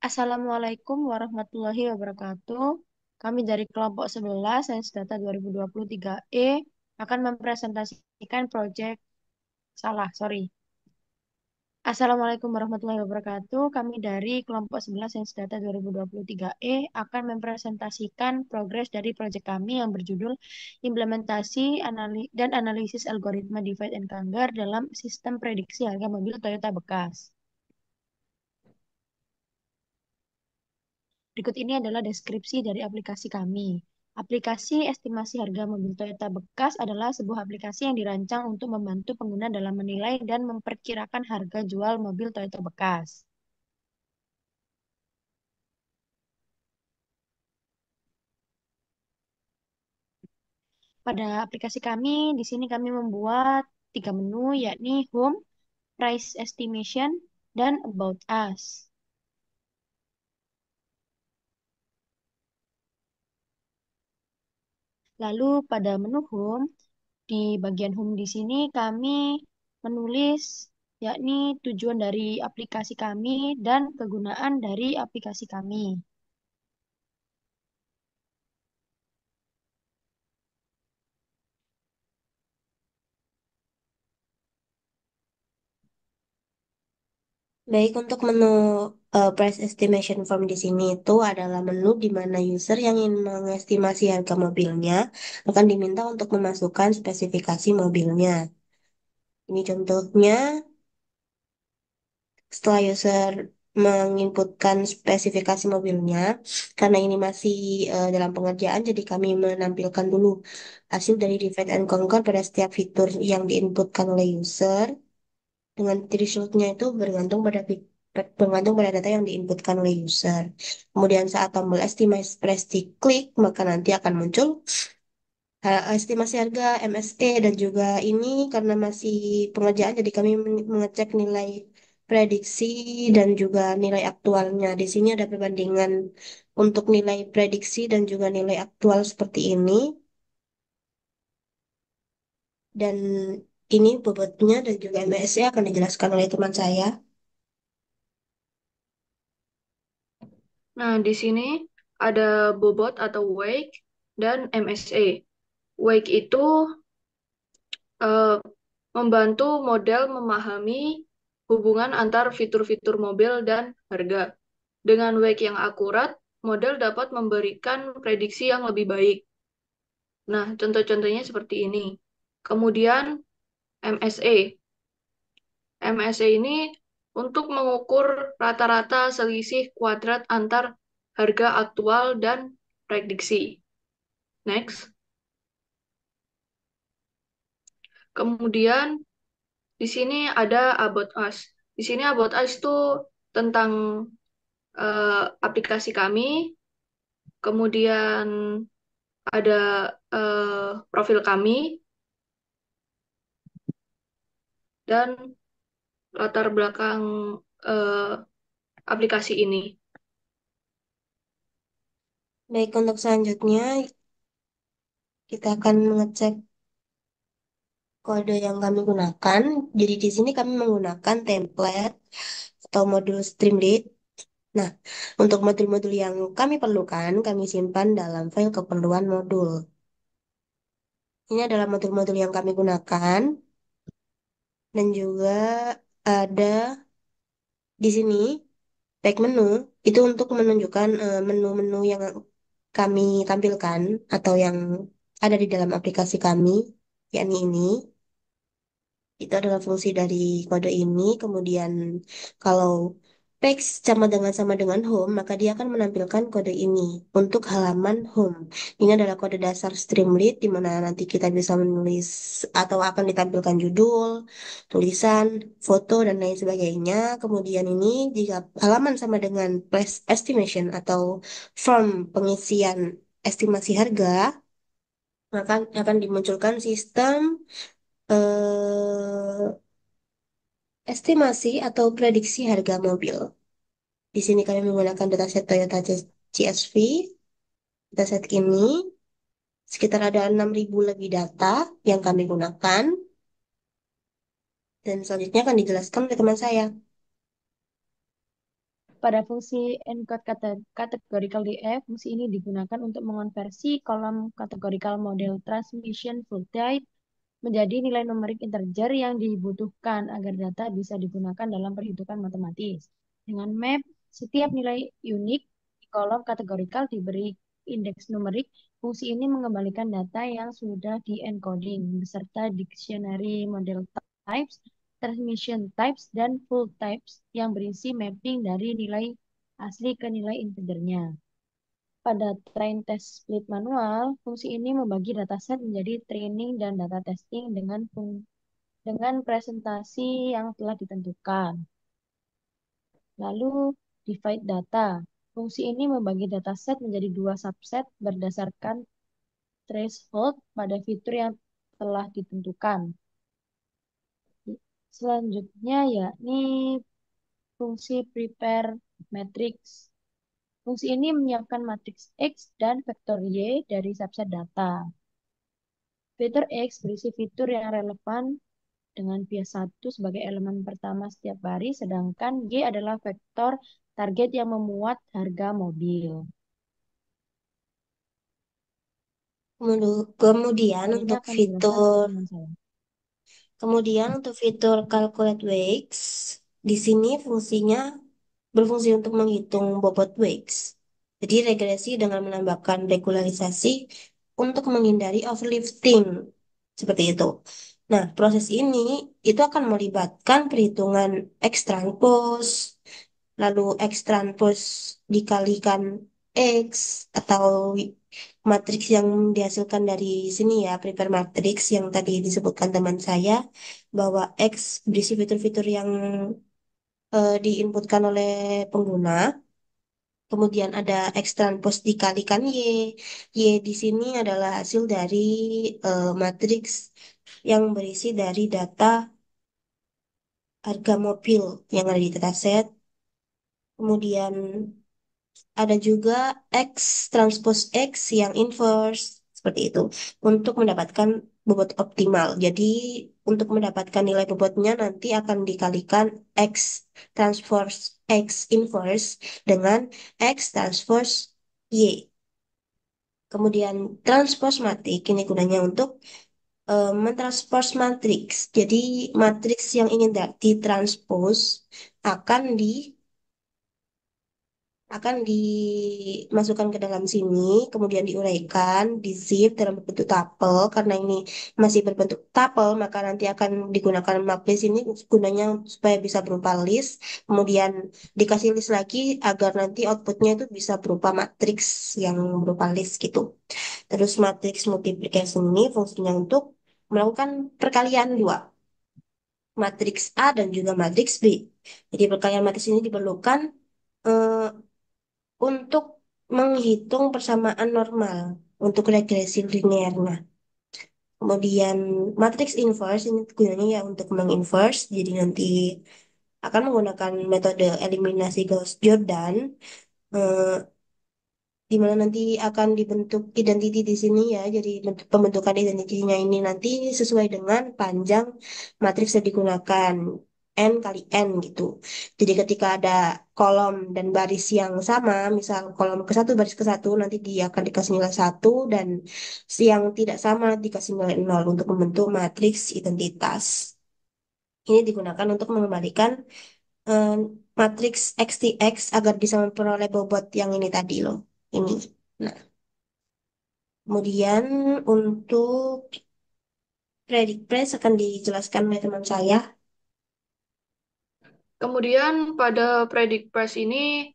Assalamualaikum warahmatullahi wabarakatuh. Kami dari kelompok 11 Sains Data 2023E akan mempresentasikan proyek salah, sorry. Assalamualaikum warahmatullahi wabarakatuh. Kami dari kelompok 11 Sains Data 2023E akan mempresentasikan progres dari proyek kami yang berjudul Implementasi dan Analisis Algoritma Divide and Conquer dalam Sistem Prediksi Harga Mobil Toyota Bekas. Berikut ini adalah deskripsi dari aplikasi kami. Aplikasi estimasi harga mobil Toyota bekas adalah sebuah aplikasi yang dirancang untuk membantu pengguna dalam menilai dan memperkirakan harga jual mobil Toyota bekas. Pada aplikasi kami, di sini kami membuat 3 menu, yakni Home, Price Estimation, dan About Us. Lalu pada menu Home, di bagian Home di sini kami menulis yakni tujuan dari aplikasi kami dan kegunaan dari aplikasi kami. Baik, untuk menu price estimation form di sini itu adalah menu di mana user yang ingin mengestimasi harga mobilnya akan diminta untuk memasukkan spesifikasi mobilnya. Ini contohnya, setelah user menginputkan spesifikasi mobilnya, karena ini masih dalam pengerjaan, jadi kami menampilkan dulu hasil dari divide and conquer pada setiap fitur yang diinputkan oleh user. Dengan thresholdnya itu bergantung pada data yang diinputkan oleh user. Kemudian saat tombol estimasi press diklik, maka nanti akan muncul estimasi harga MSE dan juga ini karena masih pengerjaan, jadi kami mengecek nilai prediksi dan juga nilai aktualnya. Di sini ada perbandingan untuk nilai prediksi dan juga nilai aktual seperti ini. Dan ini bobotnya dan juga MSE akan dijelaskan oleh teman saya. Nah, di sini ada bobot atau weight dan MSA. Weight itu eh, membantu model memahami hubungan antar fitur-fitur mobil dan harga. Dengan weight yang akurat, model dapat memberikan prediksi yang lebih baik. Nah, contoh-contohnya seperti ini. Kemudian MSA. MSA ini untuk mengukur rata-rata selisih kuadrat antar harga aktual dan prediksi. Next. Kemudian di sini ada About Us. Di sini About Us itu tentang aplikasi kami. Kemudian ada profil kami dan latar belakang eh, aplikasi ini. Baik, untuk selanjutnya kita akan mengecek kode yang kami gunakan. Jadi di sini kami menggunakan template atau modul Streamlit. Nah, untuk modul-modul yang kami perlukan, kami simpan dalam file keperluan modul. Ini adalah modul-modul yang kami gunakan dan juga ada di sini back menu itu untuk menunjukkan menu-menu yang kami tampilkan atau yang ada di dalam aplikasi kami, yakni ini. Itu adalah fungsi dari kode ini. Kemudian kalau text sama dengan home, maka dia akan menampilkan kode ini untuk halaman home. Ini adalah kode dasar Streamlit di mana nanti kita bisa menulis atau akan ditampilkan judul, tulisan, foto dan lain sebagainya. Kemudian ini jika halaman sama dengan place estimation atau form pengisian estimasi harga, maka akan dimunculkan sistem estimasi atau prediksi harga mobil. Di sini kami menggunakan dataset Toyota CSV. Dataset ini sekitar ada 6.000 lebih data yang kami gunakan. Dan selanjutnya akan dijelaskan oleh teman saya. Pada fungsi encode categorical DF, fungsi ini digunakan untuk mengonversi kolom categorical model transmission full type menjadi nilai numerik integer yang dibutuhkan agar data bisa digunakan dalam perhitungan matematis. Dengan map, setiap nilai unik di kolom kategorikal diberi indeks numerik. Fungsi ini mengembalikan data yang sudah di-encoding beserta dictionary model types, transmission types, dan full types yang berisi mapping dari nilai asli ke nilai integernya. Pada train test split manual, fungsi ini membagi dataset menjadi training dan data testing dengan presentasi yang telah ditentukan. Lalu, divide data. Fungsi ini membagi dataset menjadi dua subset berdasarkan threshold pada fitur yang telah ditentukan. Selanjutnya yakni fungsi prepare matrix. Fungsi ini menyiapkan matriks X dan vektor Y dari subset data. Fitur X berisi fitur yang relevan dengan bias 1 sebagai elemen pertama setiap baris, sedangkan Y adalah vektor target yang memuat harga mobil. Kemudian Selanjutnya untuk akan dijelaskan oleh fitur teman saya. calculate weights, di sini fungsinya berfungsi untuk menghitung bobot weights. Jadi regresi dengan menambahkan regularisasi untuk menghindari overlifting. Seperti itu. Nah, proses ini itu akan melibatkan perhitungan X transpose, lalu X transpose dikalikan X atau matriks yang dihasilkan dari sini ya, prepare matrix yang tadi disebutkan teman saya, bahwa X berisi fitur-fitur yang diinputkan oleh pengguna. Kemudian ada X transpose dikalikan Y. Y di sini adalah hasil dari matriks yang berisi dari data harga mobil yang ada di dataset. Kemudian ada juga X transpose X yang inverse seperti itu untuk mendapatkan bobot optimal. Jadi untuk mendapatkan nilai bobotnya nanti akan dikalikan X transpose X inverse dengan X transpose Y. Kemudian transpose matrix ini gunanya untuk mentranspose matriks. Jadi matriks yang ingin ditranspose akan dimasukkan ke dalam sini, kemudian diuraikan, di zip dalam bentuk tuple. Karena ini masih berbentuk tuple, maka nanti akan digunakan map list ini gunanya supaya bisa berupa list. Kemudian dikasih list lagi agar nanti outputnya itu bisa berupa matriks yang berupa list gitu. Terus matriks multiplication ini fungsinya untuk melakukan perkalian dua, matriks A dan juga matriks B. Jadi perkalian matriks ini diperlukan eh, untuk menghitung persamaan normal untuk regresi linearnya. Kemudian matriks inverse ini gunanya ya untuk menginverse. Jadi nanti akan menggunakan metode eliminasi Gauss-Jordan. eh, di mana nanti akan dibentuk identity di sini ya. Jadi pembentukan identitinya ini nanti sesuai dengan panjang matriks yang digunakan. N kali N gitu. Jadi ketika ada kolom dan baris yang sama, misal kolom ke satu baris ke satu, nanti dia akan dikasih nilai satu dan yang tidak sama dikasih nilai nol untuk membentuk matriks identitas. Ini digunakan untuk mengembalikan eh, matriks XTX agar bisa memperoleh bobot yang ini tadi loh. Ini. Nah, kemudian untuk predict price akan dijelaskan oleh teman saya. Kemudian pada predict price ini,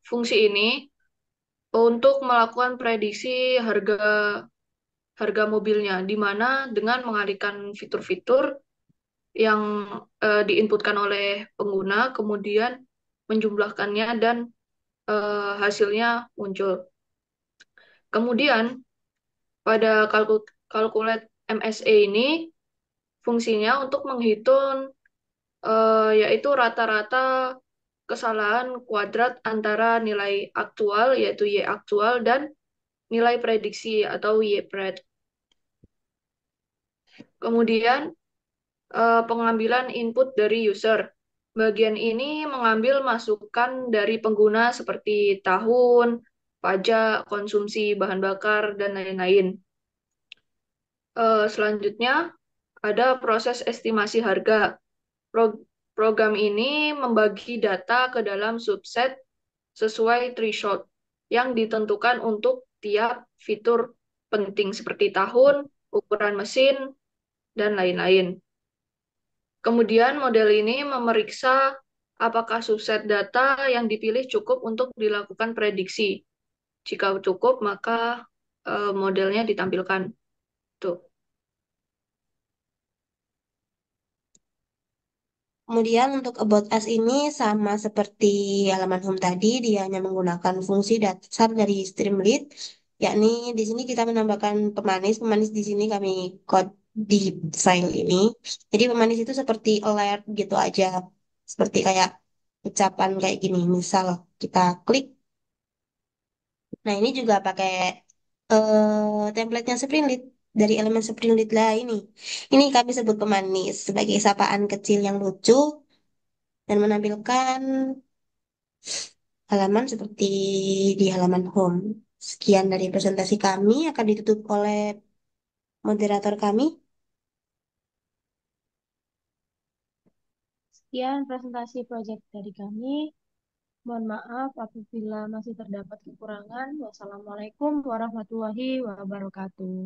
fungsi ini untuk melakukan prediksi harga harga mobilnya, di mana dengan mengalihkan fitur-fitur yang diinputkan oleh pengguna, kemudian menjumlahkannya dan hasilnya muncul. Kemudian pada calculate MSA ini fungsinya untuk menghitung yaitu rata-rata kesalahan kuadrat antara nilai aktual yaitu Y aktual dan nilai prediksi atau Y-pred. Kemudian pengambilan input dari user. Bagian ini mengambil masukan dari pengguna seperti tahun, pajak, konsumsi bahan bakar, dan lain-lain. Selanjutnya, ada proses estimasi harga. Program ini membagi data ke dalam subset sesuai threshold yang ditentukan untuk tiap fitur penting seperti tahun, ukuran mesin, dan lain-lain. Kemudian model ini memeriksa apakah subset data yang dipilih cukup untuk dilakukan prediksi. Jika cukup, maka modelnya ditampilkan. Tuh. Kemudian untuk About Us ini sama seperti halaman home tadi, dia hanya menggunakan fungsi dasar dari Streamlit, yakni di sini kita menambahkan pemanis. Pemanis di sini kami code di file ini. Jadi pemanis itu seperti alert gitu aja, seperti kayak ucapan kayak gini. Misal kita klik, nah ini juga pakai template-nya Streamlit dari elemen Streamlit lah ini. Ini kami sebut pemanis sebagai sapaan kecil yang lucu dan menampilkan halaman seperti di halaman home. Sekian dari presentasi kami akan ditutup oleh moderator kami. Sekian presentasi proyek dari kami. Mohon maaf apabila masih terdapat kekurangan. Wassalamualaikum warahmatullahi wabarakatuh.